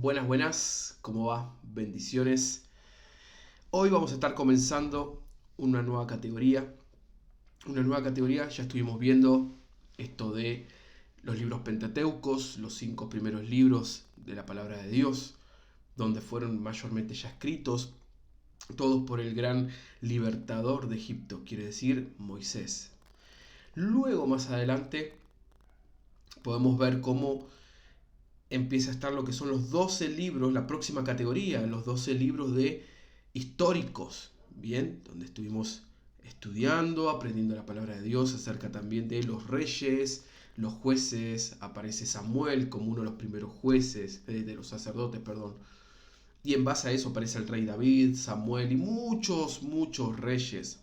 Buenas, buenas, ¿cómo va? Bendiciones. Hoy vamos a estar comenzando una nueva categoría. Ya estuvimos viendo esto de los libros pentateucos, los 5 primeros libros de la palabra de Dios, donde fueron mayormente ya escritos, todos por el gran libertador de Egipto, quiere decir Moisés. Luego, más adelante, podemos ver cómo empieza a estar lo que son los 12 libros, la próxima categoría, los 12 libros de históricos, ¿bien? Donde estuvimos estudiando, aprendiendo la palabra de Dios acerca también de los reyes, los jueces, aparece Samuel como uno de los primeros jueces, de los sacerdotes, perdón. Y en base a eso aparece el rey David, Samuel y muchos reyes.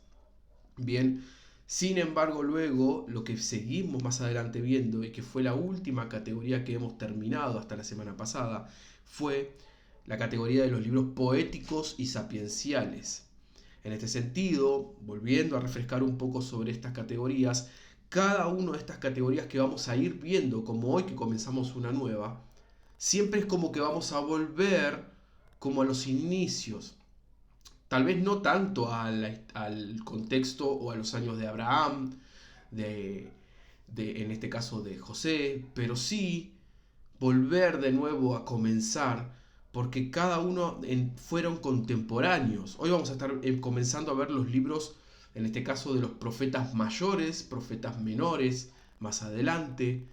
Bien, sin embargo, luego lo que seguimos más adelante viendo, y que fue la última categoría que hemos terminado hasta la semana pasada, fue la categoría de los libros poéticos y sapienciales. En este sentido, volviendo a refrescar un poco sobre estas categorías, cada una de estas categorías que vamos a ir viendo, como hoy que comenzamos una nueva, siempre es como que vamos a volver como a los inicios. Tal vez no tanto al contexto o a los años de Abraham, en este caso de José, pero sí volver de nuevo a comenzar, porque cada uno fueron contemporáneos. Hoy vamos a estar comenzando a ver los libros, en este caso de los profetas mayores, profetas menores, más adelante.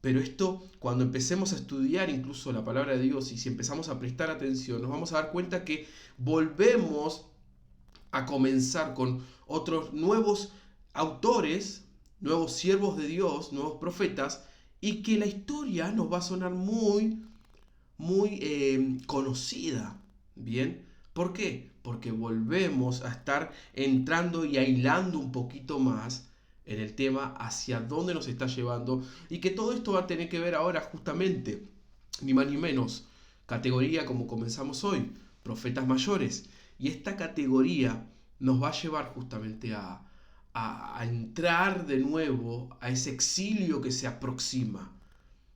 Pero esto, cuando empecemos a estudiar incluso la palabra de Dios y si empezamos a prestar atención, nos vamos a dar cuenta que volvemos a comenzar con otros nuevos autores, nuevos siervos de Dios, nuevos profetas, y que la historia nos va a sonar muy conocida. ¿Bien? ¿Por qué? Porque volvemos a estar entrando y hilando un poquito más en el tema hacia dónde nos está llevando y que todo esto va a tener que ver ahora justamente, ni más ni menos, categoría como comenzamos hoy, profetas mayores. Y esta categoría nos va a llevar justamente a entrar de nuevo a ese exilio que se aproxima,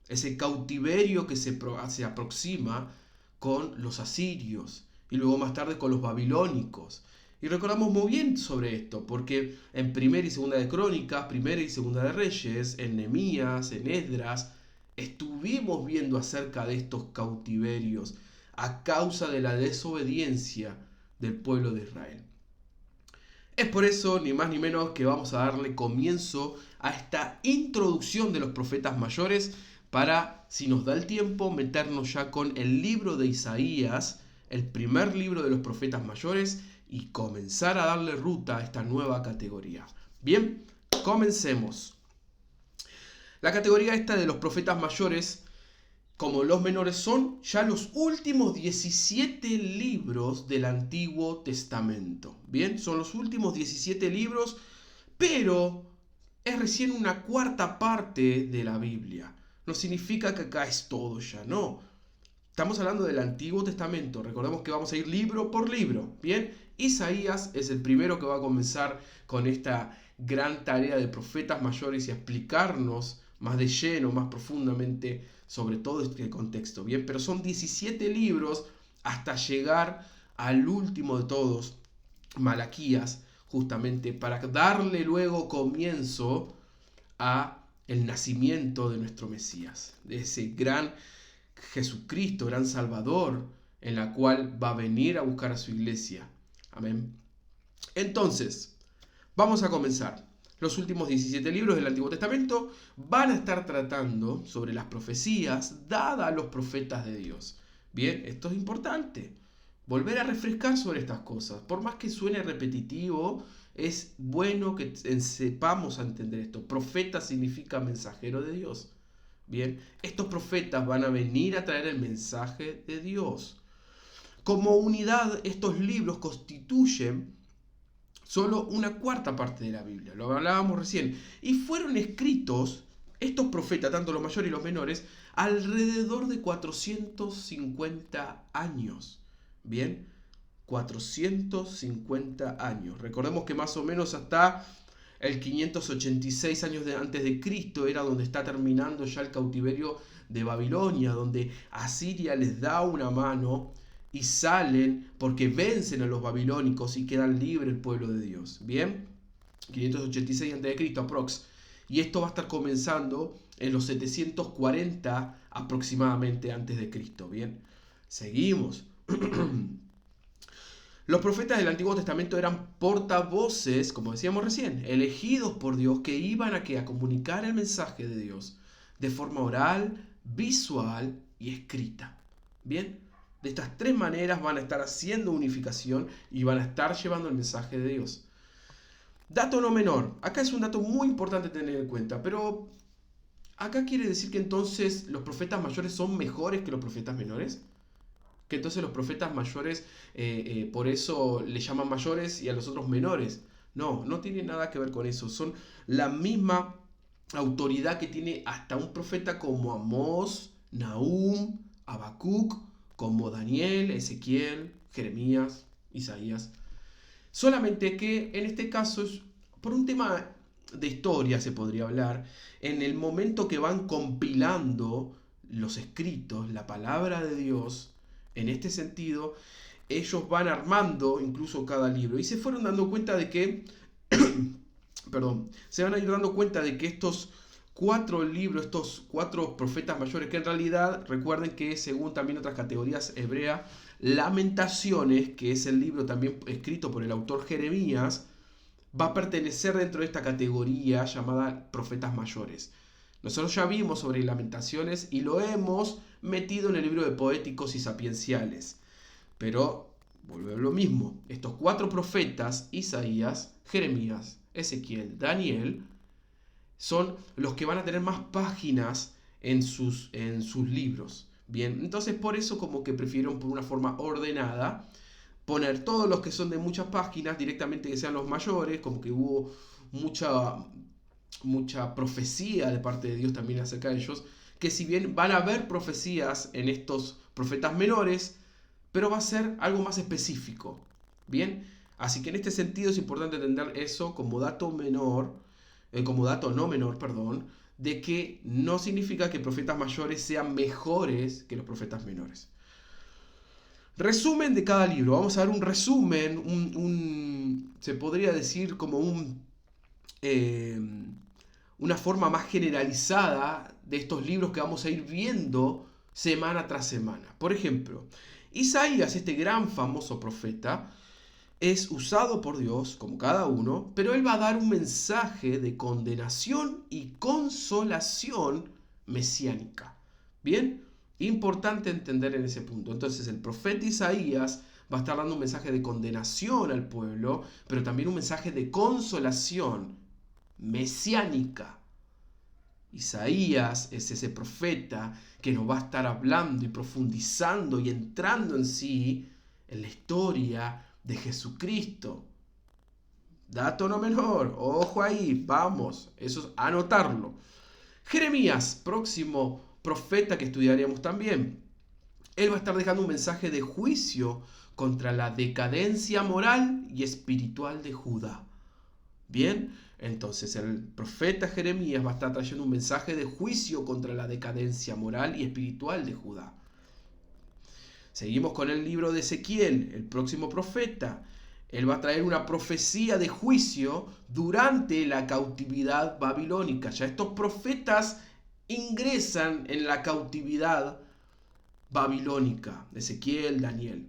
ese cautiverio que se aproxima con los asirios y luego más tarde con los babilónicos. Y recordamos muy bien sobre esto, porque en Primera y Segunda de Crónicas, Primera y Segunda de Reyes, en Nehemías, en Esdras, estuvimos viendo acerca de estos cautiverios a causa de la desobediencia del pueblo de Israel. Es por eso, ni más ni menos, que vamos a darle comienzo a esta introducción de los profetas mayores para, si nos da el tiempo, meternos ya con el libro de Isaías, el primer libro de los profetas mayores, y comenzar a darle ruta a esta nueva categoría. Bien, comencemos. La categoría esta de los profetas mayores, como los menores, son ya los últimos 17 libros del Antiguo Testamento. Bien, son los últimos 17 libros, pero es recién una cuarta parte de la Biblia. No significa que acá es todo ya, no. Estamos hablando del Antiguo Testamento. Recordemos que vamos a ir libro por libro. Bien, Isaías es el primero que va a comenzar con esta gran tarea de profetas mayores y a explicarnos más de lleno, más profundamente sobre todo este contexto. Bien, pero son 17 libros hasta llegar al último de todos, Malaquías, justamente para darle luego comienzo a el nacimiento de nuestro Mesías, de ese gran Jesucristo, gran Salvador, en la cual va a venir a buscar a su iglesia. Amén. Entonces, vamos a comenzar. Los últimos 17 libros del Antiguo Testamento van a estar tratando sobre las profecías dadas a los profetas de Dios. Bien, esto es importante. Volver a refrescar sobre estas cosas. Por más que suene repetitivo, es bueno que sepamos entender esto. Profeta significa mensajero de Dios. Bien, estos profetas van a venir a traer el mensaje de Dios. Como unidad, estos libros constituyen solo una cuarta parte de la Biblia, lo hablábamos recién, y fueron escritos, estos profetas, tanto los mayores y los menores, alrededor de 450 años. Bien, 450 años. Recordemos que más o menos hasta el 586 años antes de Cristo era donde está terminando ya el cautiverio de Babilonia, donde Asiria les da una mano y salen porque vencen a los babilónicos y quedan libre el pueblo de Dios. Bien, 586 a.C. aprox. Y esto va a estar comenzando en los 740 aproximadamente antes de Cristo. Bien, seguimos. Los profetas del Antiguo Testamento eran portavoces, como decíamos recién, elegidos por Dios, que iban a comunicar el mensaje de Dios de forma oral, visual y escrita. Bien, de estas tres maneras van a estar haciendo unificación y van a estar llevando el mensaje de Dios. Dato no menor, acá es un dato muy importante tener en cuenta, pero acá quiere decir que entonces los profetas mayores son mejores que los profetas menores. Que entonces los profetas mayores, por eso le llaman mayores y a los otros menores. No, no tiene nada que ver con eso. Son la misma autoridad que tiene hasta un profeta como Amós, Nahum, Habacuc, como Daniel, Ezequiel, Jeremías, Isaías. Solamente que en este caso, por un tema de historia se podría hablar, en el momento que van compilando los escritos, la palabra de Dios, en este sentido, ellos van armando incluso cada libro y se fueron dando cuenta de que, se van a ir dando cuenta de que estos 4 libros, estos 4 profetas mayores, que en realidad, recuerden que según también otras categorías hebreas, Lamentaciones, que es el libro también escrito por el autor Jeremías, va a pertenecer dentro de esta categoría llamada profetas mayores. Nosotros ya vimos sobre Lamentaciones y lo hemos metido en el libro de Poéticos y Sapienciales. Pero vuelve a lo mismo. Estos 4 profetas, Isaías, Jeremías, Ezequiel, Daniel, son los que van a tener más páginas en sus libros. Bien, entonces por eso como que prefirieron por una forma ordenada poner todos los que son de muchas páginas directamente que sean los mayores, como que hubo mucha profecía de parte de Dios también acerca de ellos, que si bien van a haber profecías en estos profetas menores, pero va a ser algo más específico. Bien, así que en este sentido es importante entender eso como dato menor, como dato no menor, perdón, de que no significa que profetas mayores sean mejores que los profetas menores. Resumen de cada libro. Vamos a ver un resumen, se podría decir como una forma más generalizada de estos libros que vamos a ir viendo semana tras semana. Por ejemplo, Isaías, este gran famoso profeta, es usado por Dios, como cada uno, pero él va a dar un mensaje de condenación y consolación mesiánica. ¿Bien? Importante entender en ese punto. Entonces el profeta Isaías va a estar dando un mensaje de condenación al pueblo, pero también un mensaje de consolación mesiánica. Isaías es ese profeta que nos va a estar hablando y profundizando y entrando en sí en la historia de Jesucristo. Dato no menor, ojo ahí, vamos, eso es anotarlo. Jeremías, próximo profeta que estudiaremos también. Él va a estar dejando un mensaje de juicio contra la decadencia moral y espiritual de Judá. Bien, entonces el profeta Jeremías va a estar trayendo un mensaje de juicio contra la decadencia moral y espiritual de Judá. Seguimos con el libro de Ezequiel, el próximo profeta. Él va a traer una profecía de juicio durante la cautividad babilónica. Ya estos profetas ingresan en la cautividad babilónica. Ezequiel, Daniel.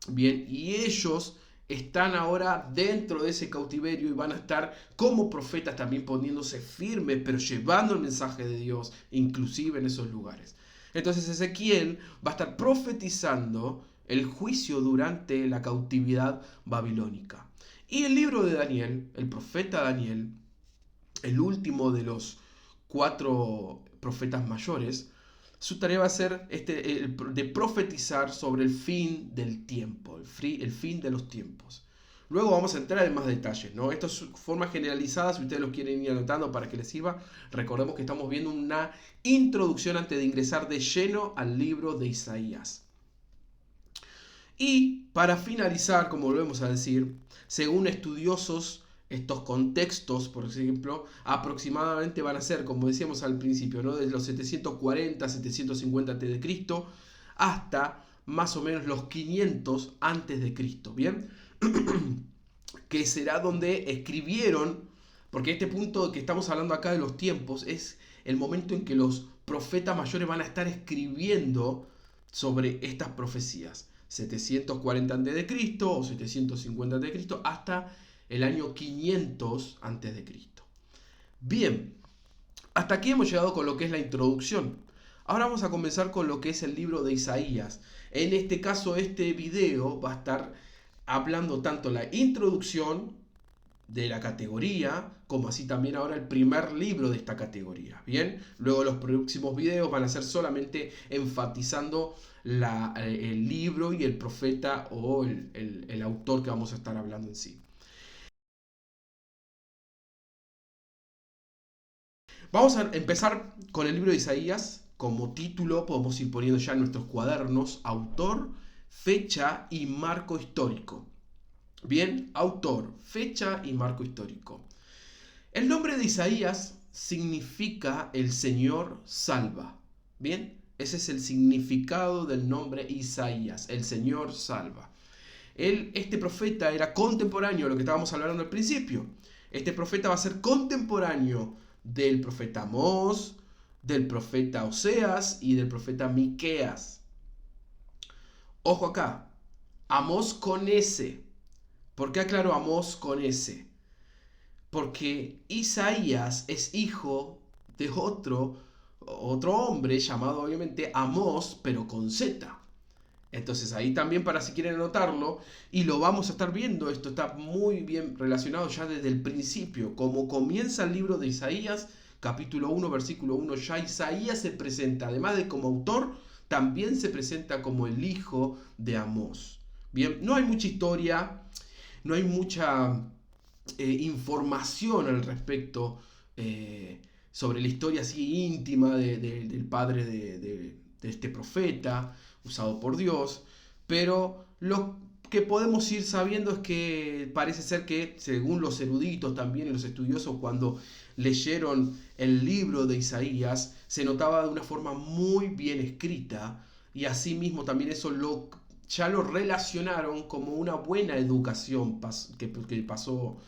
Bien, y ellos están ahora dentro de ese cautiverio y van a estar como profetas también poniéndose firmes, pero llevando el mensaje de Dios, inclusive en esos lugares. Entonces Ezequiel va a estar profetizando el juicio durante la cautividad babilónica. Y el libro de Daniel, el profeta Daniel, el último de los 4 profetas mayores, su tarea va a ser de profetizar sobre el fin del tiempo, el fin de los tiempos. Luego vamos a entrar en más detalles, ¿no? Esto es forma generalizada, si ustedes lo quieren ir anotando para que les sirva. Recordemos que estamos viendo una introducción antes de ingresar de lleno al libro de Isaías. Y para finalizar, como volvemos a decir, según estudiosos Estos contextos, por ejemplo, aproximadamente van a ser, como decíamos al principio, ¿no? Desde los 740, 750 a.C. hasta más o menos los 500 a.C., ¿bien? Que será donde escribieron, porque este punto que estamos hablando acá de los tiempos es el momento en que los profetas mayores van a estar escribiendo sobre estas profecías. 740 a.C. o 750 a.C. hasta el año 500 a.C. Bien, hasta aquí hemos llegado con lo que es la introducción. Ahora vamos a comenzar con lo que es el libro de Isaías. En este caso, este video va a estar hablando tanto la introducción de la categoría, como así también ahora el primer libro de esta categoría. Bien, luego los próximos videos van a ser solamente enfatizando el libro y el profeta o el autor que vamos a estar hablando en sí. Vamos a empezar con el libro de Isaías. Como título podemos ir poniendo ya en nuestros cuadernos autor, fecha y marco histórico. Bien, autor, fecha y marco histórico. El nombre de Isaías significa el Señor salva. Bien, ese es el significado del nombre Isaías, el Señor salva. Este profeta era contemporáneo, lo que estábamos hablando al principio. Este profeta va a ser contemporáneo del profeta Amós, del profeta Oseas y del profeta Miqueas. Ojo acá, Amós con S. ¿Por qué aclaro Amós con S? Porque Isaías es hijo de otro hombre llamado obviamente Amós, pero con Z. Entonces ahí también para si quieren anotarlo, y lo vamos a estar viendo, esto está muy bien relacionado ya desde el principio, como comienza el libro de Isaías, capítulo 1, versículo 1, ya Isaías se presenta, además de como autor, también se presenta como el hijo de Amós. Bien, no hay mucha historia, no hay mucha información al respecto sobre la historia así íntima del padre de este profeta usado por Dios, pero lo que podemos ir sabiendo es que parece ser que, según los eruditos también y los estudiosos, cuando leyeron el libro de Isaías, se notaba de una forma muy bien escrita, y asimismo también eso ya lo relacionaron como una buena educación que pasó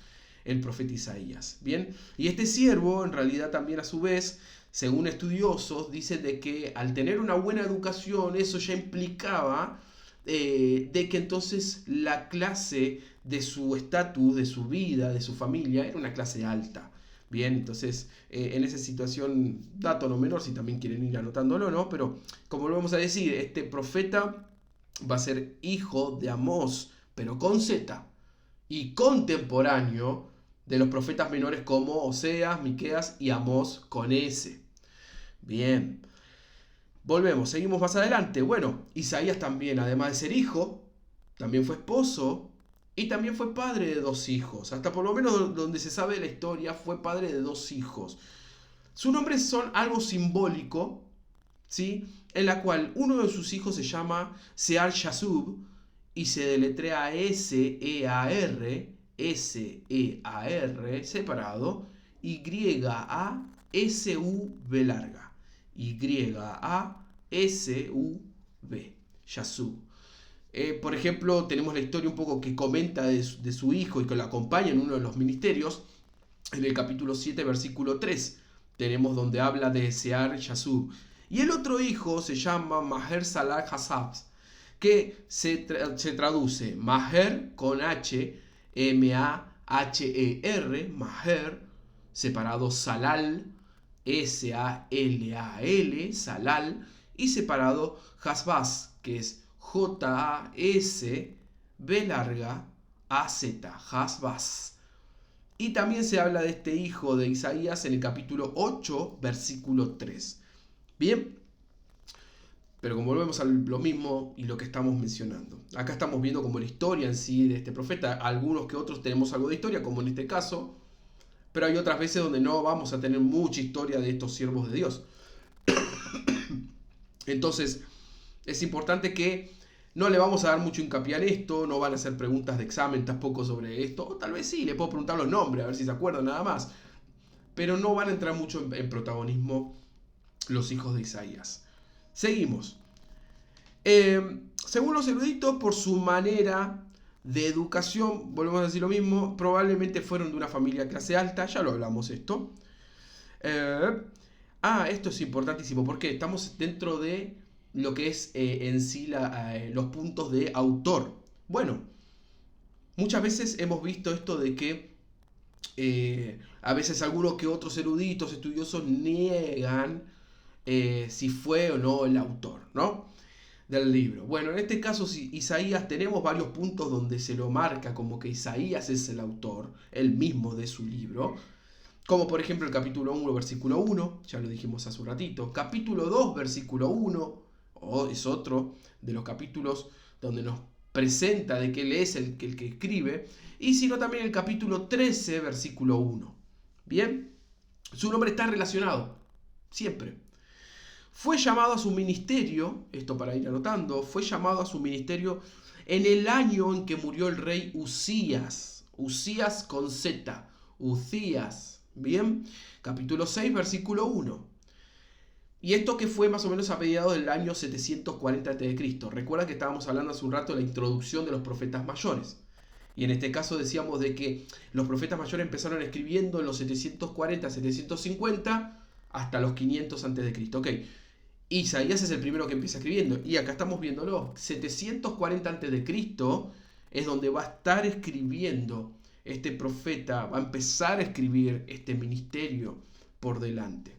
el profeta Isaías. Bien, y este siervo en realidad también a su vez, según estudiosos, dice de que al tener una buena educación eso ya implicaba de que entonces la clase de su estatus, de su vida, de su familia, era una clase alta. Bien, entonces en esa situación, dato no menor, si también quieren ir anotándolo, ¿no? Pero como lo vamos a decir, este profeta va a ser hijo de Amós, pero con Z, y contemporáneo de los profetas menores como Oseas, Miqueas y Amós con S. Bien, volvemos, seguimos más adelante. Bueno, Isaías también, además de ser hijo, también fue esposo y también fue padre de 2 hijos. Hasta por lo menos donde se sabe la historia, fue padre de 2 hijos. Sus nombres son algo simbólico, ¿sí? En la cual uno de sus hijos se llama Sear Yasub y se deletrea S-E-A-R, S-E-A-R, separado, Y-A-S-U-B larga. Y-A-S-U-B, Yasub. Por ejemplo, tenemos la historia un poco que comenta de su hijo y que lo acompaña en uno de los ministerios, en el capítulo 7, versículo 3. Tenemos donde habla de Sear Yasub. Y el otro hijo se llama Maher Salah Hassab, que se traduce Maher con H, M-A-H-E-R, Maher, separado Salal, S-A-L-A-L, Salal, y separado Hasbaz, que es J-A-S-B larga A-Z, Hasbaz. Y también se habla de este hijo de Isaías en el capítulo 8, versículo 3. Bien, pero como volvemos a lo mismo y lo que estamos mencionando. Acá estamos viendo como la historia en sí de este profeta. Algunos que otros tenemos algo de historia, como en este caso. Pero hay otras veces donde no vamos a tener mucha historia de estos siervos de Dios. Entonces, es importante que No le vamos a dar mucho hincapié en esto, no van a hacer preguntas de examen tampoco sobre esto, o tal vez sí, le puedo preguntar los nombres, a ver si se acuerdan nada más. Pero no van a entrar mucho en protagonismo los hijos de Isaías. Seguimos. Según los eruditos, por su manera de educación, volvemos a decir lo mismo, probablemente fueron de una familia clase alta, ya lo hablamos esto. Esto es importantísimo, porque estamos dentro de lo que es en sí los puntos de autor. Bueno, muchas veces hemos visto esto de que a veces algunos que otros eruditos, estudiosos, niegan si fue o no el autor, ¿no? Del libro. Bueno, en este caso, si Isaías, tenemos varios puntos donde se lo marca como que Isaías es el autor, el mismo de su libro. Como por ejemplo el capítulo 1, versículo 1, ya lo dijimos hace un ratito. Capítulo 2, versículo 1, es otro de los capítulos donde nos presenta de que él es el que escribe. Y sino también el capítulo 13, versículo 1. Bien, su nombre está relacionado, siempre. Fue llamado a su ministerio, esto para ir anotando, fue llamado a su ministerio en el año en que murió el rey Uzías. Uzías con Z, Uzías. Bien, capítulo 6, versículo 1. Y esto que fue más o menos a mediados del año 740 a.C. Recuerda que estábamos hablando hace un rato de la introducción de los profetas mayores. Y en este caso decíamos de que los profetas mayores empezaron escribiendo en los 740, 750 hasta los 500 a.C. Ok, Isaías es el primero que empieza escribiendo. Y acá estamos viéndolo. 740 a.C. es donde va a estar escribiendo este profeta, va a empezar a escribir este ministerio por delante.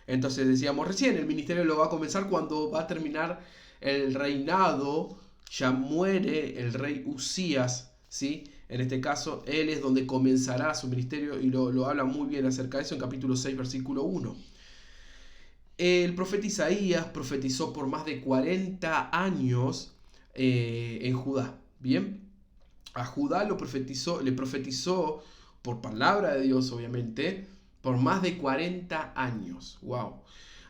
Entonces decíamos recién, el ministerio lo va a comenzar cuando va a terminar el reinado, ya muere el rey Uzías, ¿sí? En este caso, él es donde comenzará su ministerio y lo habla muy bien acerca de eso en capítulo 6, versículo 1. El profeta Isaías profetizó por más de 40 años en Judá, ¿bien? A Judá le profetizó por palabra de Dios, obviamente, por más de 40 años. ¡Wow!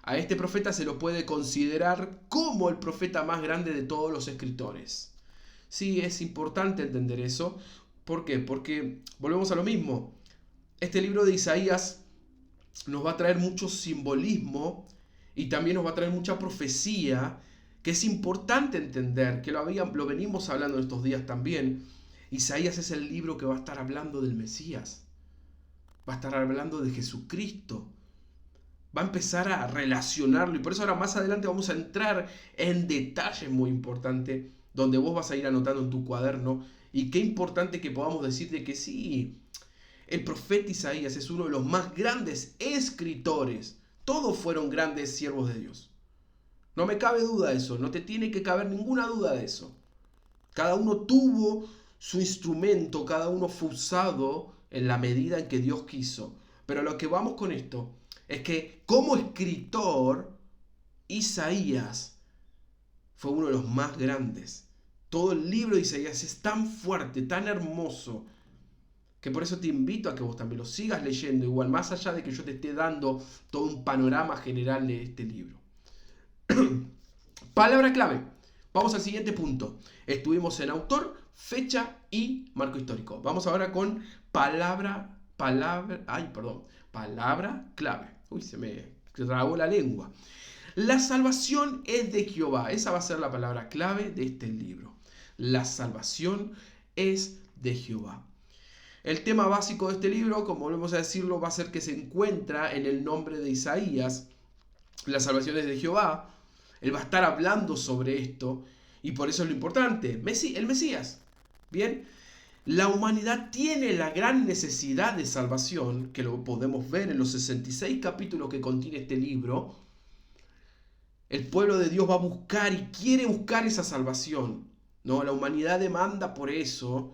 A este profeta se lo puede considerar como el profeta más grande de todos los escritores. Sí, es importante entender eso. ¿Por qué? Porque volvemos a lo mismo. Este libro de Isaías nos va a traer mucho simbolismo y también nos va a traer mucha profecía, que es importante entender, que lo venimos hablando en estos días también. Isaías es el libro que va a estar hablando del Mesías, va a estar hablando de Jesucristo, va a empezar a relacionarlo, y por eso ahora más adelante vamos a entrar en detalles muy importantes, donde vos vas a ir anotando en tu cuaderno, y qué importante que podamos decirte que sí, el profeta Isaías es uno de los más grandes escritores. Todos fueron grandes siervos de Dios. No me cabe duda de eso, no te tiene que caber ninguna duda de eso. Cada uno tuvo su instrumento, cada uno fue usado en la medida en que Dios quiso. Pero lo que vamos con esto es que como escritor, Isaías fue uno de los más grandes. Todo el libro de Isaías es tan fuerte, tan hermoso, que por eso te invito a que vos también lo sigas leyendo, igual, más allá de que yo te esté dando todo un panorama general de este libro. Palabra clave. Vamos al siguiente punto. Estuvimos en autor, fecha y marco histórico. Vamos ahora con palabra clave. Uy, se me trabó la lengua. La salvación es de Jehová. Esa va a ser la palabra clave de este libro. La salvación es de Jehová. El tema básico de este libro, como volvemos a decirlo, va a ser que se encuentra en el nombre de Isaías. La salvación es de Jehová. Él va a estar hablando sobre esto. Y por eso es lo importante. El Mesías. Bien. La humanidad tiene la gran necesidad de salvación, que lo podemos ver en los 66 capítulos que contiene este libro. El pueblo de Dios va a buscar y quiere buscar esa salvación, ¿no? La humanidad demanda por eso,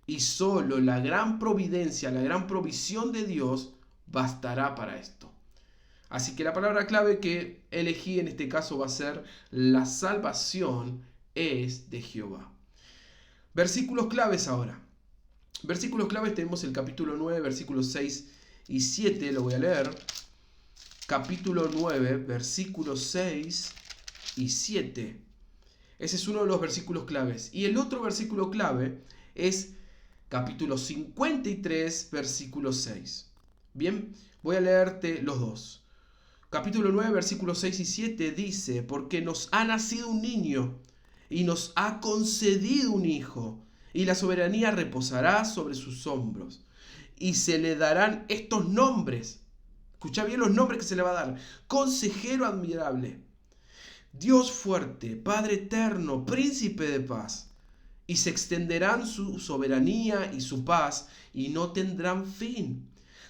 y solo la gran providencia, la gran provisión de Dios bastará para esto. Así que la palabra clave que elegí en este caso va a ser: la salvación es de Jehová. Versículos claves ahora. Versículos claves tenemos el capítulo 9, versículos 6 y 7. Lo voy a leer. Capítulo 9, versículos 6 y 7. Ese es uno de los versículos claves. Y el otro versículo clave es capítulo 53, versículo 6. Bien, voy a leerte los dos. Capítulo 9, versículos 6 y 7 dice: porque nos ha nacido un niño y nos ha concedido un hijo, y la soberanía reposará sobre sus hombros, y se le darán estos nombres. Escucha bien los nombres que se le va a dar: Consejero admirable, Dios fuerte, Padre eterno, Príncipe de paz. Y se extenderán su soberanía y su paz, y no tendrán fin.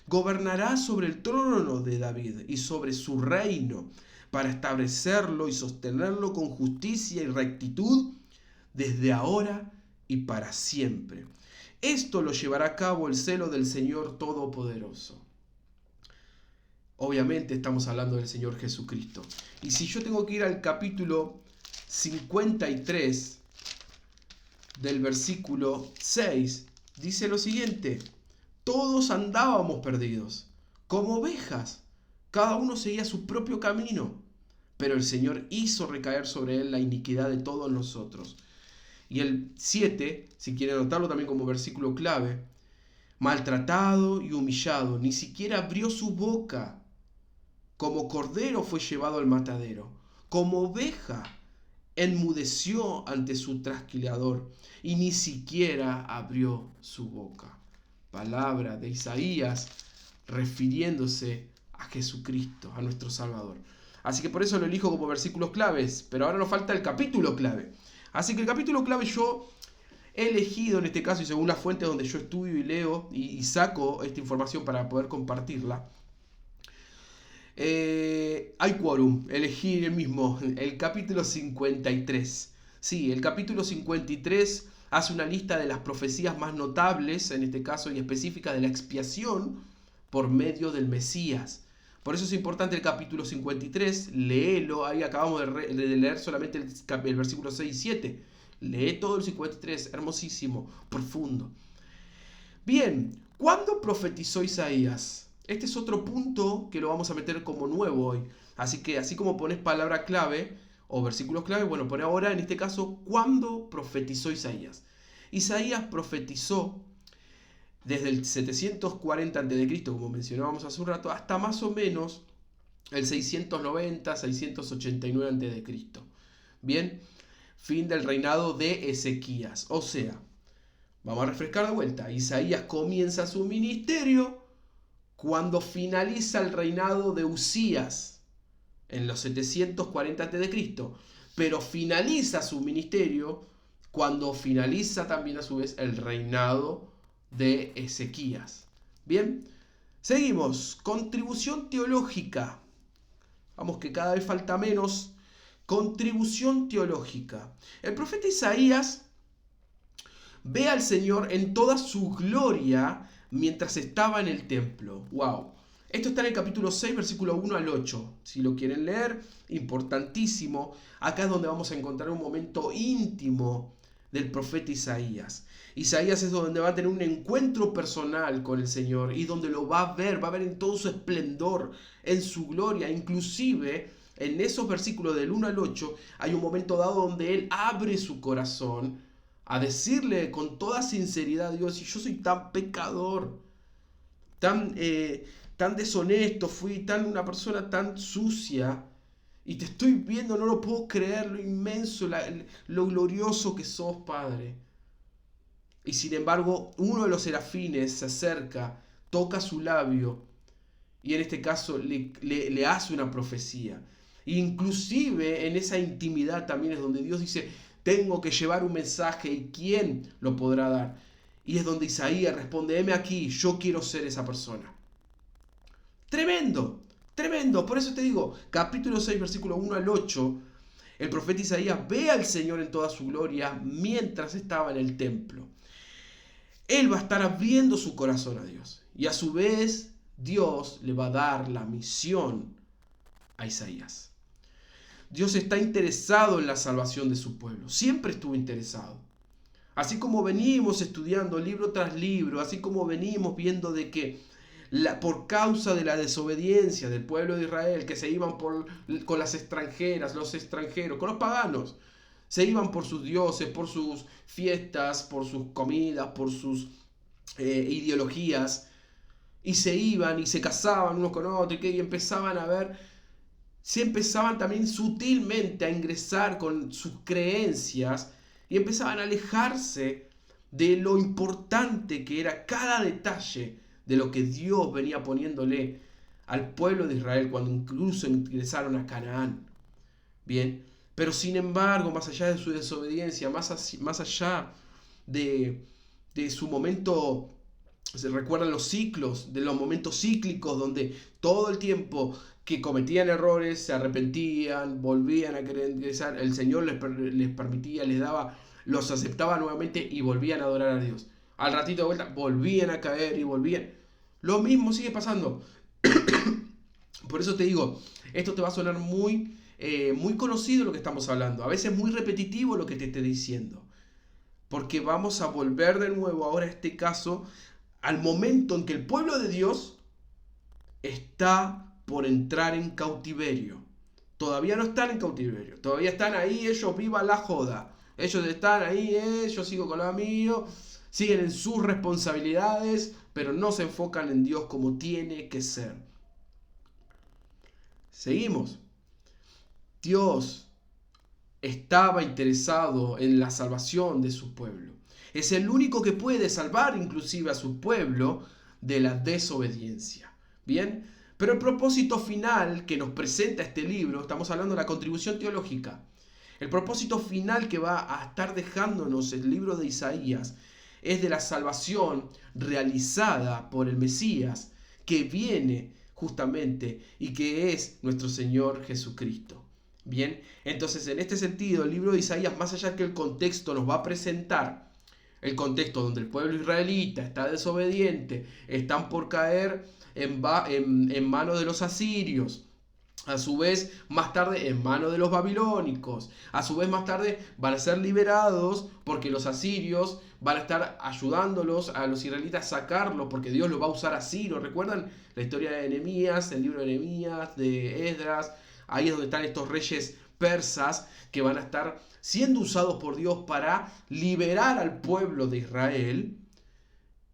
Gobernará sobre el trono de David y sobre su reino, para establecerlo y sostenerlo con justicia y rectitud desde ahora y para siempre. Esto lo llevará a cabo el celo del Señor Todopoderoso. Obviamente estamos hablando del Señor Jesucristo. Y si yo tengo que ir al capítulo 53, del versículo 6, dice lo siguiente: todos andábamos perdidos, como ovejas, cada uno seguía su propio camino, pero el Señor hizo recaer sobre él la iniquidad de todos nosotros. Y el 7, si quieren anotarlo también como versículo clave: maltratado y humillado, ni siquiera abrió su boca. Como cordero fue llevado al matadero, como oveja enmudeció ante su trasquilador, y ni siquiera abrió su boca. Palabra de Isaías refiriéndose a Jesucristo, a nuestro Salvador. Así que por eso lo elijo como versículos claves, pero ahora nos falta el capítulo clave. Así que el capítulo clave yo he elegido en este caso, y según la fuente donde yo estudio y leo y saco esta información para poder compartirla, hay quórum, elegí el mismo, el capítulo 53. Sí, el capítulo 53 hace una lista de las profecías más notables, en este caso y específica, de la expiación por medio del Mesías. Por eso es importante el capítulo 53, léelo, ahí acabamos de leer solamente el versículo 6 y 7. Lee todo el 53, hermosísimo, profundo. Bien, ¿cuándo profetizó Isaías? Este es otro punto que lo vamos a meter como nuevo hoy. Así que así como pones palabra clave o versículos clave, bueno, pone ahora en este caso ¿cuándo profetizó Isaías? Isaías profetizó desde el 740 a.C., como mencionábamos hace un rato, hasta más o menos el 690-689 a.C. Bien, fin del reinado de Ezequías. O sea, vamos a refrescar de vuelta. Isaías comienza su ministerio cuando finaliza el reinado de Usías en los 740 a.C., pero finaliza su ministerio cuando finaliza también a su vez el reinado de Ezequías. Bien, seguimos. Contribución teológica. Vamos que cada vez falta menos. Contribución teológica. El profeta Isaías ve al Señor en toda su gloria mientras estaba en el templo. ¡Wow! Esto está en el capítulo 6, versículo 1 al 8. Si lo quieren leer, importantísimo. Acá es donde vamos a encontrar un momento íntimo del profeta Isaías. Isaías es donde va a tener un encuentro personal con el Señor y donde lo va a ver en todo su esplendor, en su gloria. Inclusive, en esos versículos del 1 al 8, hay un momento dado donde él abre su corazón a decirle con toda sinceridad a Dios: y yo soy tan pecador, tan deshonesto, fui una persona tan sucia, y te estoy viendo, no lo puedo creer, lo inmenso, lo glorioso que sos, Padre. Y sin embargo, uno de los serafines se acerca, toca su labio, y en este caso le hace una profecía. E inclusive en esa intimidad también es donde Dios dice: tengo que llevar un mensaje, ¿y quién lo podrá dar? Y es donde Isaías responde: heme aquí, yo quiero ser esa persona. Tremendo, tremendo. Por eso te digo, capítulo 6, versículo 1 al 8, el profeta Isaías ve al Señor en toda su gloria mientras estaba en el templo. Él va a estar abriendo su corazón a Dios. Y a su vez, Dios le va a dar la misión a Isaías. Dios está interesado en la salvación de su pueblo. Siempre estuvo interesado. Así como venimos estudiando libro tras libro, así como venimos viendo de que por causa de la desobediencia del pueblo de Israel, que se iban con las extranjeras, los extranjeros, con los paganos, Se iban por sus dioses, por sus fiestas, por sus comidas, por sus ideologías. Y se iban y se casaban unos con otros y empezaban a ver, se empezaban también sutilmente a ingresar con sus creencias y empezaban a alejarse de lo importante que era cada detalle de lo que Dios venía poniéndole al pueblo de Israel cuando incluso ingresaron a Canaán. Bien, pero sin embargo, más allá de su desobediencia, más allá de su momento, se recuerdan los ciclos, de los momentos cíclicos donde todo el tiempo que cometían errores se arrepentían, volvían a querer ingresar, el Señor les permitía, les daba, los aceptaba nuevamente y volvían a adorar a Dios. Al ratito de vuelta volvían a caer y volvían. Lo mismo sigue pasando. Por eso te digo, esto te va a sonar muy conocido lo que estamos hablando. A veces muy repetitivo lo que te esté diciendo. Porque vamos a volver de nuevo ahora a este caso al momento en que el pueblo de Dios está por entrar en cautiverio. Todavía no están en cautiverio. Todavía están ahí, ellos viva la joda. Ellos están ahí, yo sigo con lo mío. Siguen en sus responsabilidades, pero no se enfocan en Dios como tiene que ser. Seguimos. Dios estaba interesado en la salvación de su pueblo. Es el único que puede salvar inclusive a su pueblo de la desobediencia. Bien, pero el propósito final que nos presenta este libro, estamos hablando de la contribución teológica, el propósito final que va a estar dejándonos el libro de Isaías es de la salvación realizada por el Mesías que viene justamente y que es nuestro Señor Jesucristo. Bien, entonces en este sentido el libro de Isaías, más allá que el contexto nos va a presentar, el contexto donde el pueblo israelita está desobediente, están por caer en manos de los asirios, a su vez más tarde en manos de los babilónicos, a su vez más tarde van a ser liberados porque los asirios van a estar ayudándolos a los israelitas a sacarlos porque Dios los va a usar a Ciro. ¿Recuerdan la historia de Nehemías, el libro de Nehemías, de Esdras? Ahí es donde están estos reyes persas que van a estar siendo usados por Dios para liberar al pueblo de Israel.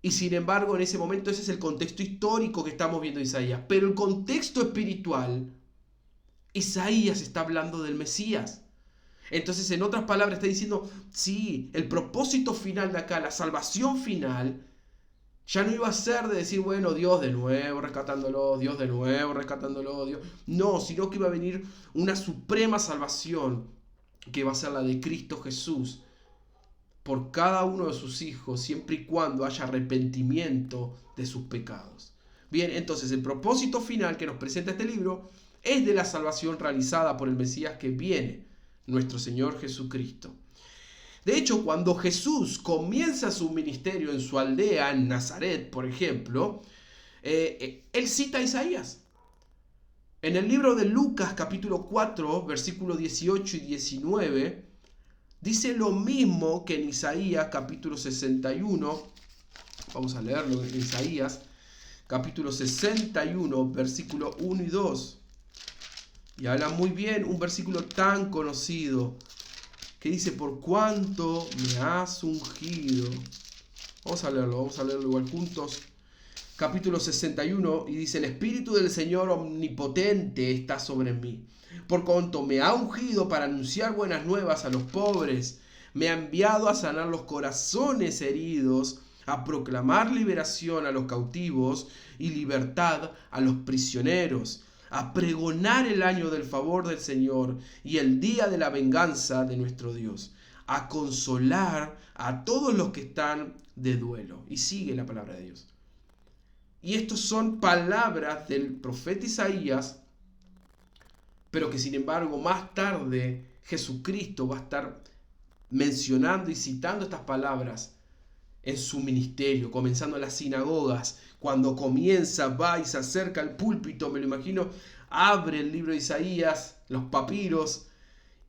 Y sin embargo, en ese momento ese es el contexto histórico que estamos viendo en Isaías. Pero el contexto espiritual, Isaías está hablando del Mesías. Entonces, en otras palabras, está diciendo, sí, el propósito final de acá, la salvación final, ya no iba a ser de decir, bueno, Dios de nuevo rescatándolo, Dios de nuevo rescatándolo, Dios. No, sino que iba a venir una suprema salvación que va a ser la de Cristo Jesús por cada uno de sus hijos, siempre y cuando haya arrepentimiento de sus pecados. Bien, entonces el propósito final que nos presenta este libro es de la salvación realizada por el Mesías que viene, nuestro Señor Jesucristo. De hecho, cuando Jesús comienza su ministerio en su aldea, en Nazaret, por ejemplo, él cita a Isaías. En el libro de Lucas, capítulo 4, versículos 18 y 19, dice lo mismo que en Isaías, capítulo 61. Vamos a leerlo en Isaías, capítulo 61, versículo 1 y 2. Y habla muy bien un versículo tan conocido que dice, por cuanto me has ungido. Vamos a leerlo igual juntos. Capítulo 61 y dice, el Espíritu del Señor omnipotente está sobre mí. Por cuanto me ha ungido para anunciar buenas nuevas a los pobres, me ha enviado a sanar los corazones heridos, a proclamar liberación a los cautivos y libertad a los prisioneros, a pregonar el año del favor del Señor y el día de la venganza de nuestro Dios, a consolar a todos los que están de duelo. Y sigue la palabra de Dios. Y estos son palabras del profeta Isaías, pero que sin embargo más tarde Jesucristo va a estar mencionando y citando estas palabras en su ministerio, comenzando en las sinagogas. Cuando comienza, va y se acerca al púlpito, me lo imagino, abre el libro de Isaías, los papiros,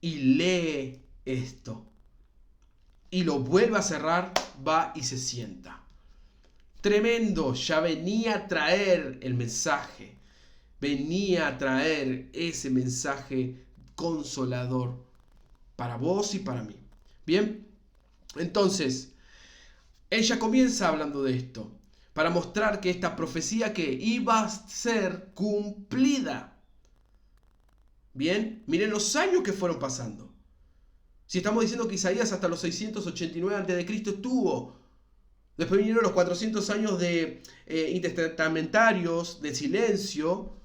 y lee esto. Y lo vuelve a cerrar, va y se sienta. Tremendo, ya venía a traer el mensaje, venía a traer ese mensaje consolador. para vos y para mí. Bien, entonces, ella comienza hablando de esto, para mostrar que esta profecía que iba a ser cumplida. Bien, miren los años que fueron pasando. Si estamos diciendo que Isaías hasta los 689 a.C. estuvo, después vinieron los 400 años de intertestamentarios, de silencio,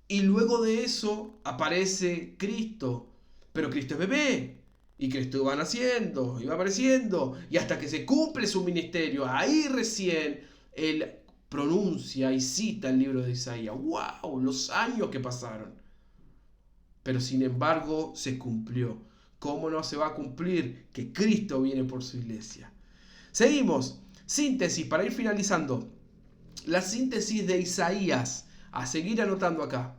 y luego de eso aparece Cristo. Pero Cristo es bebé, y Cristo va naciendo, y va apareciendo, y hasta que se cumple su ministerio, ahí recién Él pronuncia y cita el libro de Isaías. ¡Wow! Los años que pasaron. Pero sin embargo se cumplió. ¿Cómo no se va a cumplir que Cristo viene por su iglesia? Seguimos. Síntesis, para ir finalizando. La síntesis de Isaías. A seguir anotando acá.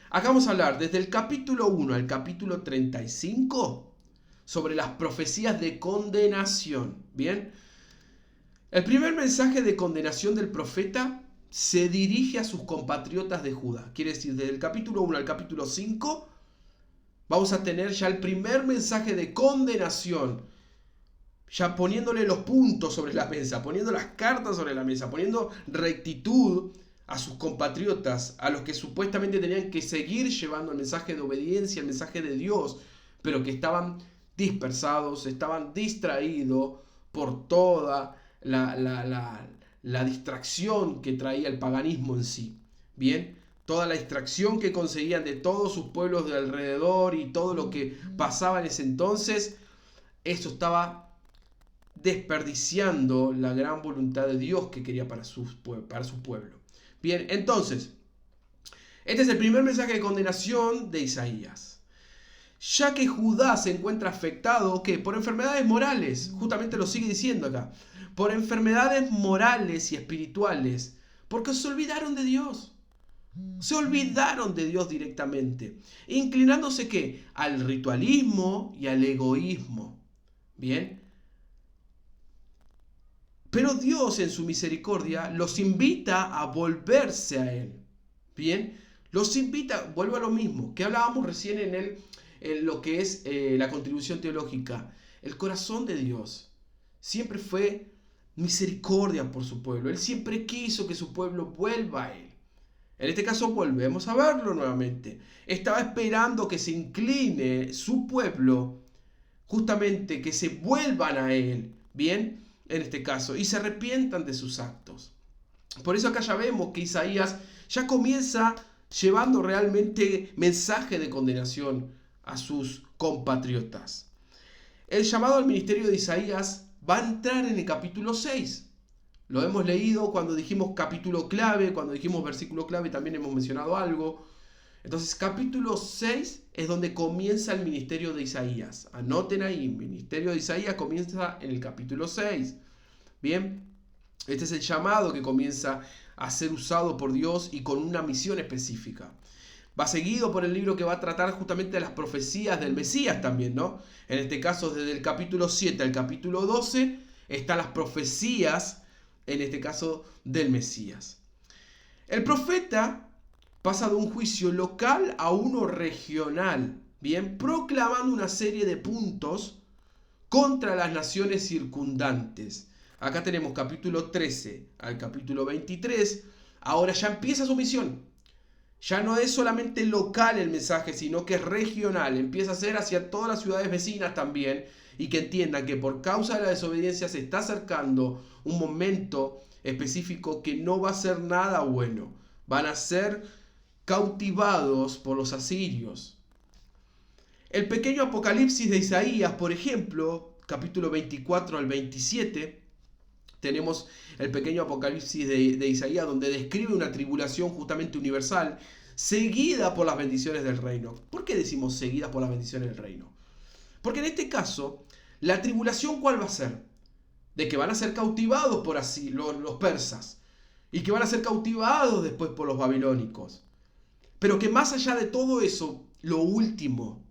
Acá vamos a hablar desde el capítulo 1 al capítulo 35 sobre las profecías de condenación. ¿Bien? El primer mensaje de condenación del profeta se dirige a sus compatriotas de Judá. Quiere decir, desde el capítulo 1 al capítulo 5 vamos a tener ya el primer mensaje de condenación, ya poniéndole los puntos sobre la mesa, poniendo las cartas sobre la mesa, poniendo rectitud a sus compatriotas, a los que supuestamente tenían que seguir llevando el mensaje de obediencia, el mensaje de Dios, pero que estaban dispersados, estaban distraídos por toda la distracción que traía el paganismo en sí. Bien, toda la distracción que conseguían de todos sus pueblos de alrededor y todo lo que pasaba en ese entonces, eso estaba desperdiciando la gran voluntad de Dios que quería para su pueblo. Bien, entonces, este es el primer mensaje de condenación de Isaías. Ya que Judá se encuentra afectado, ¿qué? Por enfermedades morales, justamente lo sigue diciendo acá, por enfermedades morales y espirituales, porque se olvidaron de Dios. Se olvidaron de Dios directamente, inclinándose ¿qué? Al ritualismo y al egoísmo. Bien. Pero Dios en su misericordia los invita a volverse a Él. Bien. Los invita, vuelvo a lo mismo, que hablábamos recién en lo que es la contribución teológica. El corazón de Dios siempre fue misericordia por su pueblo. Él siempre quiso que su pueblo vuelva a Él. En este caso volvemos a verlo nuevamente. Estaba esperando que se incline su pueblo, justamente que se vuelvan a Él, ¿bien? En este caso, y se arrepientan de sus actos. Por eso acá ya vemos que Isaías ya comienza llevando realmente mensaje de condenación a sus compatriotas. El llamado al ministerio de Isaías va a entrar en el capítulo 6. Lo hemos leído cuando dijimos capítulo clave, cuando dijimos versículo clave también hemos mencionado algo. Entonces capítulo 6 es donde comienza el ministerio de Isaías. Anoten ahí, el ministerio de Isaías comienza en el capítulo 6. Bien, este es el llamado que comienza a ser usado por Dios y con una misión específica. Va seguido por el libro que va a tratar justamente de las profecías del Mesías también, ¿no? En este caso desde el capítulo 7 al capítulo 12 están las profecías en este caso del Mesías. El profeta pasa de un juicio local a uno regional, bien, proclamando una serie de puntos contra las naciones circundantes. Acá tenemos capítulo 13 al capítulo 23. Ahora ya empieza su misión. Ya no es solamente local el mensaje, sino que es regional. Empieza a ser hacia todas las ciudades vecinas también. Y que entiendan que por causa de la desobediencia se está acercando un momento específico que no va a ser nada bueno. Van a ser cautivados por los asirios. El pequeño Apocalipsis de Isaías, por ejemplo, capítulo 24 al 27, tenemos el pequeño Apocalipsis de Isaías donde describe una tribulación justamente universal seguida por las bendiciones del reino. ¿Por qué decimos seguida por las bendiciones del reino? Porque en este caso, la tribulación ¿cuál va a ser? De que van a ser cautivados por así los persas y que van a ser cautivados después por los babilónicos. Pero que más allá de todo eso, lo último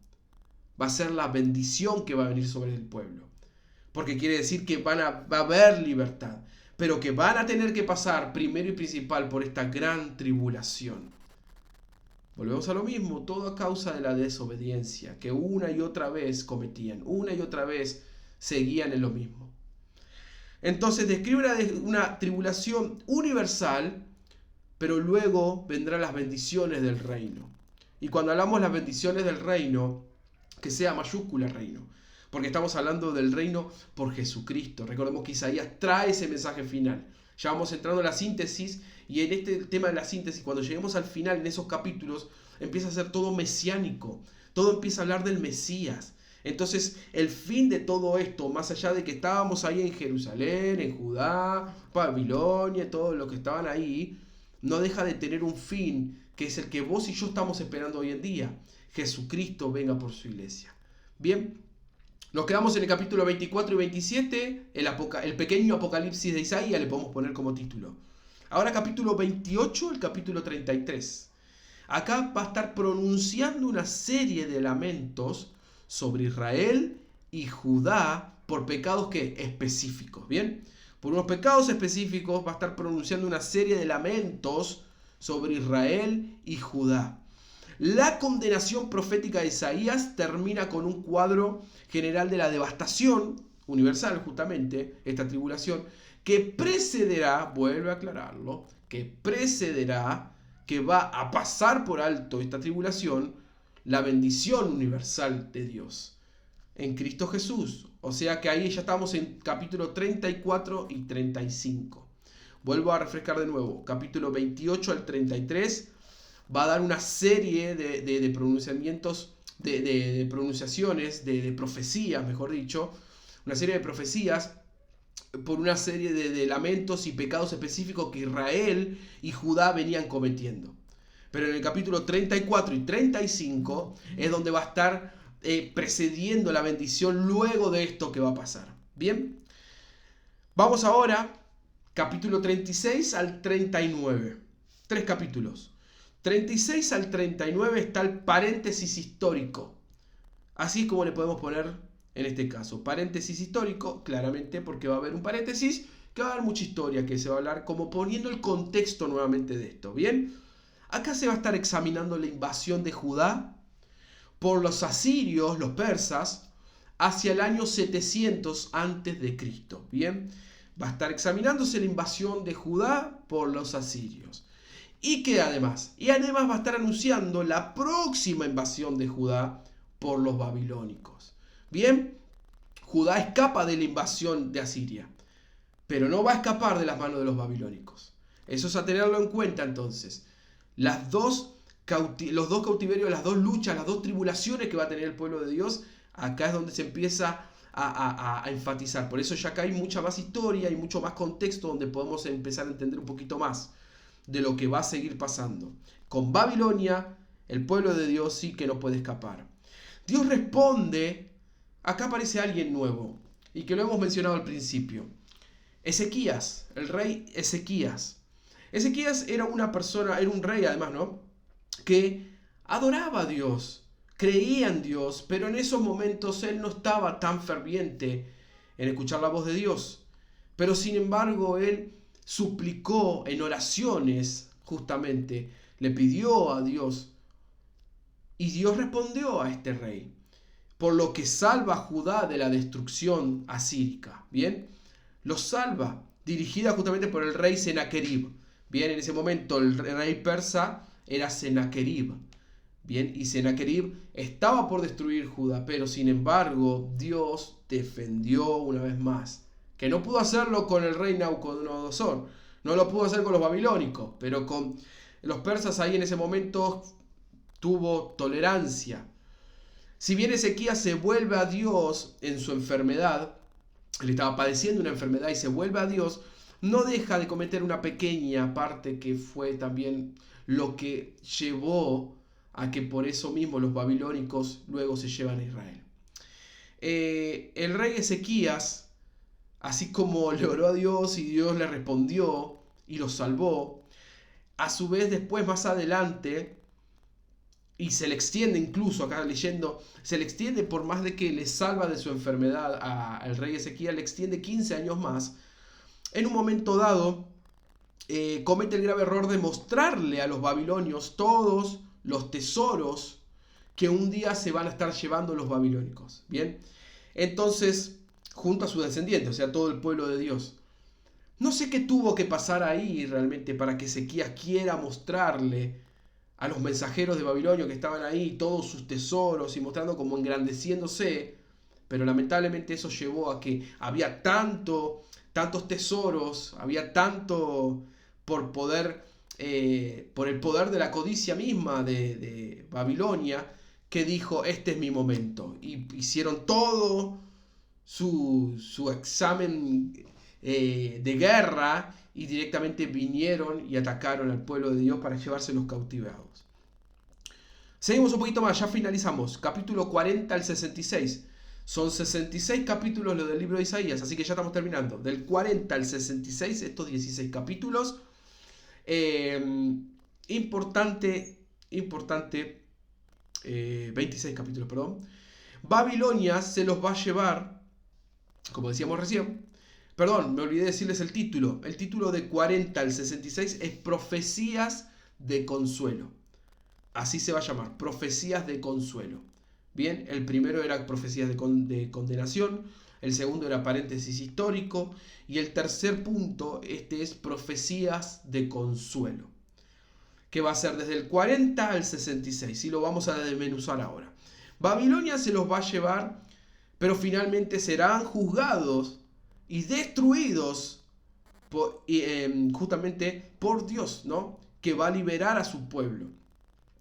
va a ser la bendición que va a venir sobre el pueblo. Porque quiere decir que va a haber libertad, pero que van a tener que pasar primero y principal por esta gran tribulación. Volvemos a lo mismo, todo a causa de la desobediencia que una y otra vez cometían, una y otra vez seguían en lo mismo. Entonces describe una tribulación universal, pero luego vendrán las bendiciones del reino. Y cuando hablamos de las bendiciones del reino, que sea mayúscula reino, porque estamos hablando del reino por Jesucristo. Recordemos que Isaías trae ese mensaje final. Ya vamos entrando en la síntesis, y en este tema de la síntesis, cuando lleguemos al final, en esos capítulos, empieza a ser todo mesiánico. Todo empieza a hablar del Mesías. Entonces, el fin de todo esto, más allá de que estábamos ahí en Jerusalén, en Judá, Babilonia, todo lo que estaban ahí, no deja de tener un fin, que es el que vos y yo estamos esperando hoy en día. Jesucristo venga por su iglesia. Bien, nos quedamos en el capítulo 24 y 27, el pequeño apocalipsis de Isaías, le podemos poner como título. Ahora capítulo 28, el capítulo 33. Acá va a estar pronunciando una serie de lamentos sobre Israel y Judá por pecados que específicos, ¿bien? Por unos pecados específicos va a estar pronunciando una serie de lamentos sobre Israel y Judá. La condenación profética de Isaías termina con un cuadro general de la devastación universal, justamente, esta tribulación, que precederá, vuelve a aclararlo, que precederá, que va a pasar por alto esta tribulación, la bendición universal de Dios en Cristo Jesús. O sea que ahí ya estamos en capítulo 34 y 35. Vuelvo a refrescar de nuevo. Capítulo 28 al 33 va a dar una serie de pronunciamientos, de pronunciaciones, de profecías, mejor dicho. Una serie de profecías por una serie de lamentos y pecados específicos que Israel y Judá venían cometiendo. Pero en el capítulo 34 y 35 es donde va a estar precediendo la bendición luego de esto que va a pasar. Bien, vamos ahora, capítulo 36 al 39. 3 capítulos. 36 al 39 está el paréntesis histórico. Así es como le podemos poner en este caso. Paréntesis histórico, claramente porque va a haber un paréntesis que va a haber mucha historia que se va a hablar, como poniendo el contexto nuevamente de esto. Bien, acá se va a estar examinando la invasión de Judá por los asirios, los persas, hacia el año 700 antes de Cristo. Bien, va a estar examinándose la invasión de Judá por los asirios. Y además va a estar anunciando la próxima invasión de Judá por los babilónicos. Bien, Judá escapa de la invasión de Asiria, pero no va a escapar de las manos de los babilónicos. Eso es a tenerlo en cuenta entonces. Los dos cautiverios, las dos luchas, las dos tribulaciones que va a tener el pueblo de Dios, acá es donde se empieza a enfatizar. Por eso ya acá hay mucha más historia y mucho más contexto donde podemos empezar a entender un poquito más de lo que va a seguir pasando. Con Babilonia, el pueblo de Dios sí que no puede escapar. Dios responde, acá aparece alguien nuevo, y que lo hemos mencionado al principio. Ezequías, el rey Ezequías. Ezequías era una persona, era un rey además, ¿no? Que adoraba a Dios, creía en Dios, pero en esos momentos él no estaba tan ferviente en escuchar la voz de Dios. Pero sin embargo, él suplicó en oraciones, justamente, le pidió a Dios, y Dios respondió a este rey, por lo que salva a Judá de la destrucción asírica. Bien, los salva, dirigida justamente por el rey Senaquerib. Bien, en ese momento el rey persa era Senaquerib. Bien, y Senaquerib estaba por destruir Judá, pero sin embargo Dios defendió una vez más. Que no pudo hacerlo con el rey Nabucodonosor, no lo pudo hacer con los babilónicos, pero con los persas ahí en ese momento tuvo tolerancia. Si bien Ezequías se vuelve a Dios en su enfermedad, él estaba padeciendo una enfermedad y se vuelve a Dios, no deja de cometer una pequeña parte que fue también lo que llevó a que por eso mismo los babilónicos luego se llevan a Israel. El rey Ezequías, así como le oró a Dios y Dios le respondió y lo salvó, a su vez después más adelante, y se le extiende incluso, acá leyendo, se le extiende por más de que le salva de su enfermedad al rey Ezequías, le extiende 15 años más. En un momento dado, comete el grave error de mostrarle a los babilonios todos los tesoros que un día se van a estar llevando los babilónicos. Bien, entonces, junto a sus descendientes, o sea, todo el pueblo de Dios. No sé qué tuvo que pasar ahí realmente para que Ezequías quiera mostrarle a los mensajeros de Babilonia que estaban ahí todos sus tesoros y mostrando como engrandeciéndose, pero lamentablemente eso llevó a que había tantos tesoros, había tanto por poder, por el poder de la codicia misma de Babilonia, que dijo, este es mi momento. Y hicieron todo su examen de guerra y directamente vinieron y atacaron al pueblo de Dios para llevarse los cautivados. Seguimos un poquito más, ya finalizamos. Capítulo 40 al 66. Son 66 capítulos lo del libro de Isaías, así que ya estamos terminando. Del 40 al 66, estos 16 capítulos. Importante, 26 capítulos, perdón. Babilonia se los va a llevar, como decíamos recién. Perdón, me olvidé decirles el título. El título de 40 al 66 es Profecías de Consuelo. Así se va a llamar, Profecías de Consuelo. Bien, el primero era Profecías de Condenación, el segundo era Paréntesis histórico, y el tercer punto, este es Profecías de Consuelo, que va a ser desde el 40 al 66, y lo vamos a desmenuzar ahora. Babilonia se los va a llevar, pero finalmente serán juzgados y destruidos justamente por Dios, ¿no? Que va a liberar a su pueblo.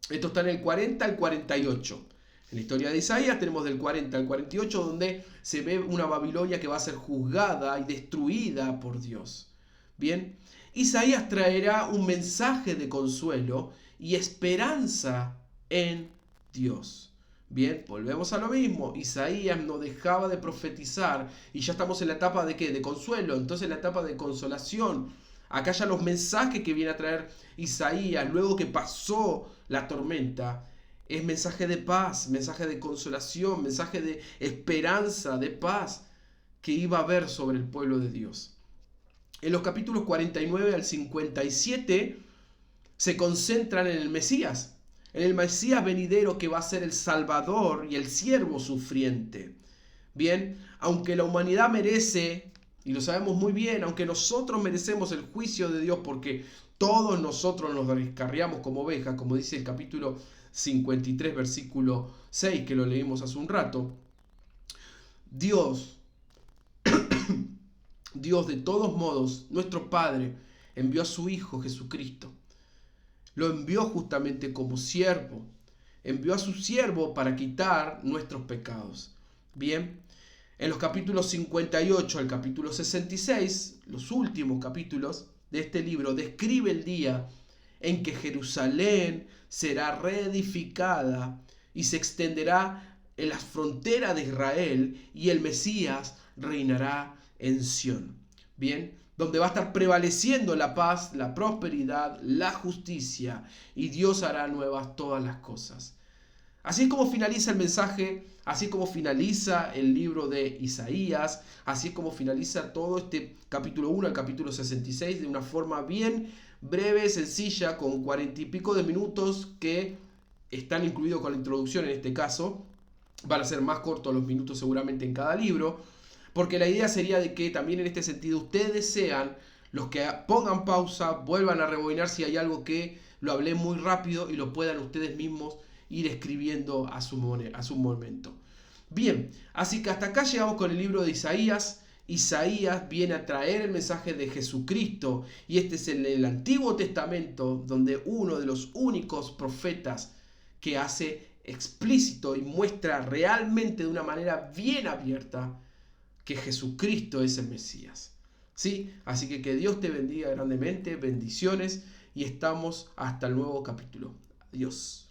Esto está en el 40 al 48. En la historia de Isaías tenemos del 40 al 48, donde se ve una Babilonia que va a ser juzgada y destruida por Dios. Bien, Isaías traerá un mensaje de consuelo y esperanza en Dios. Bien, volvemos a lo mismo. Isaías no dejaba de profetizar y ya estamos en la etapa de ¿qué? De consuelo, entonces la etapa de consolación. Acá ya los mensajes que viene a traer Isaías luego que pasó la tormenta es mensaje de paz, mensaje de consolación, mensaje de esperanza, de paz que iba a haber sobre el pueblo de Dios. En los capítulos 49 al 57 se concentran en el Mesías. En el Mesías venidero que va a ser el Salvador y el siervo sufriente. Bien, aunque la humanidad merece, y lo sabemos muy bien, aunque nosotros merecemos el juicio de Dios porque todos nosotros nos descarriamos como ovejas, como dice el capítulo 53, versículo 6, que lo leímos hace un rato, Dios de todos modos, nuestro Padre, envió a su Hijo Jesucristo. Lo envió justamente como siervo. Envió a su siervo para quitar nuestros pecados. Bien, en los capítulos 58 al capítulo 66, los últimos capítulos de este libro, describe el día en que Jerusalén será reedificada y se extenderá en las fronteras de Israel y el Mesías reinará en Sión. Bien, donde va a estar prevaleciendo la paz, la prosperidad, la justicia, y Dios hará nuevas todas las cosas. Así es como finaliza el mensaje, así es como finaliza el libro de Isaías, así es como finaliza todo este capítulo 1 al capítulo 66 de una forma bien breve, sencilla, con 40 y pico de minutos que están incluidos con la introducción en este caso. Van a ser más cortos los minutos seguramente en cada libro, porque la idea sería de que también en este sentido ustedes sean los que pongan pausa, vuelvan a rebobinar si hay algo que lo hablé muy rápido y lo puedan ustedes mismos ir escribiendo a su momento. Bien, así que hasta acá llegamos con el libro de Isaías. Isaías viene a traer el mensaje de Jesucristo y este es en el Antiguo Testamento donde uno de los únicos profetas que hace explícito y muestra realmente de una manera bien abierta que Jesucristo es el Mesías. ¿Sí? Así que Dios te bendiga grandemente, bendiciones y estamos hasta el nuevo capítulo. Adiós.